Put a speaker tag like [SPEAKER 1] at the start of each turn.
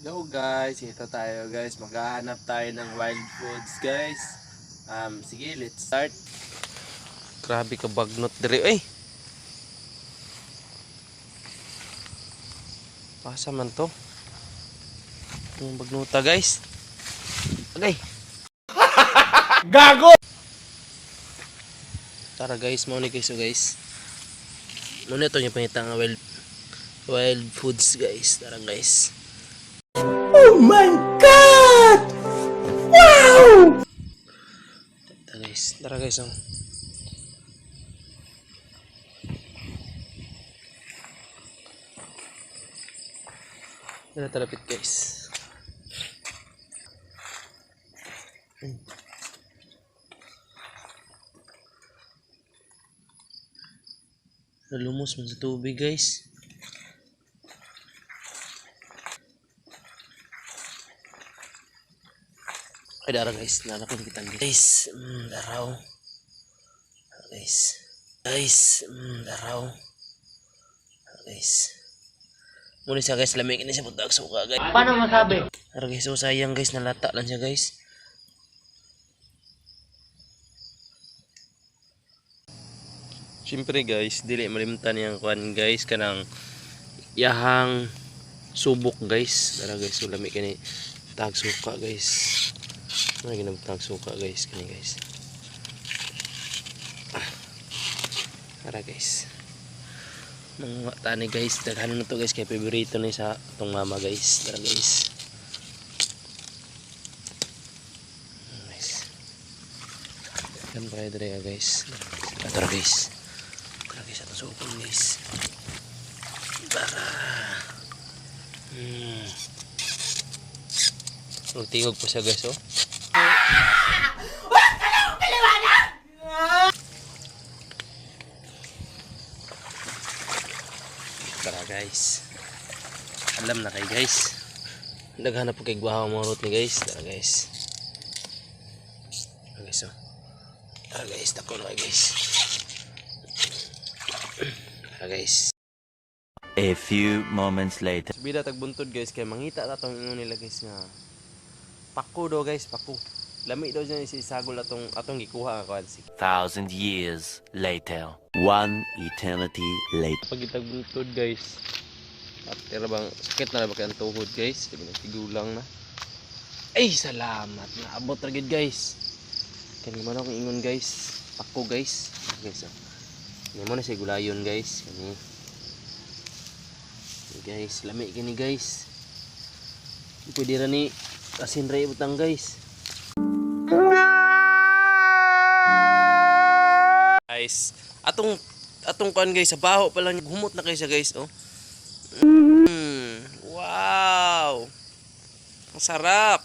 [SPEAKER 1] Hello guys, ito tayo guys, maghahanap tayo ng wild foods guys. Sige, let's start. Grabe ka bagnot dire, eh. Pasa man to. Yung bagnota guys. Okay. Gago! Tara guys, mauni kayo guys. Muna ito yung panita nga wild foods guys. Tara guys.
[SPEAKER 2] Oh my God! Wow!
[SPEAKER 1] Tara guys, oh. Tara talapit guys. Nalumos man sa tubig guys. Ay dara guys, nalapit kita guys. Daraw. Guys. Daraw. Guys. Muna siya guys, lamig na siya punta suka guys.
[SPEAKER 2] Paano masabi?
[SPEAKER 1] Dara guys, so sayang guys, nalata lang siya guys. Siyempre guys, dili malimtan yang kuan guys kanang yahang subok guys. Dara guys, so lamig kani tag suka guys. Ano ginabtag suka guys kani guys. Tara guys. Mga tani guys, daghan na to guys kay favorito ni sa tong mama guys. Tara guys. Guys. Kan pa dire guys. Tara guys. Tara guys atong sukon guys. Tara. Tingog po siya guys, oh. Tara guys. Alam na kayo guys. Naghanap po kay guwaw mga root ni guys. Tara guys. Tara guys, oh. Tara guys, tako na kayo guys. Tara guys.
[SPEAKER 3] A few moments later.
[SPEAKER 1] Bida tagbuntod guys kay mangita ta tong ingon nila guys nga paku daw guys, paku. Lami daw dyan isagol atong gikuha nga kuan.
[SPEAKER 3] 1,000 years later. One eternity later.
[SPEAKER 1] Pag itagbutod guys, at tira bang sakit na ba kay ang tuhod guys, di ba tigulang na. Ay salamat, naabot ra gid guys. Kani man akong ingon guys, paku guys. Guys, oh. Ni mo na siya gulayon guys, kani. Guys, lami kini guys. Pwede ra ni asin ray butang guys. Guys, atong kuan guys, sa baho pa lang humot na kayo siya guys, oh. Wow. Ang sarap.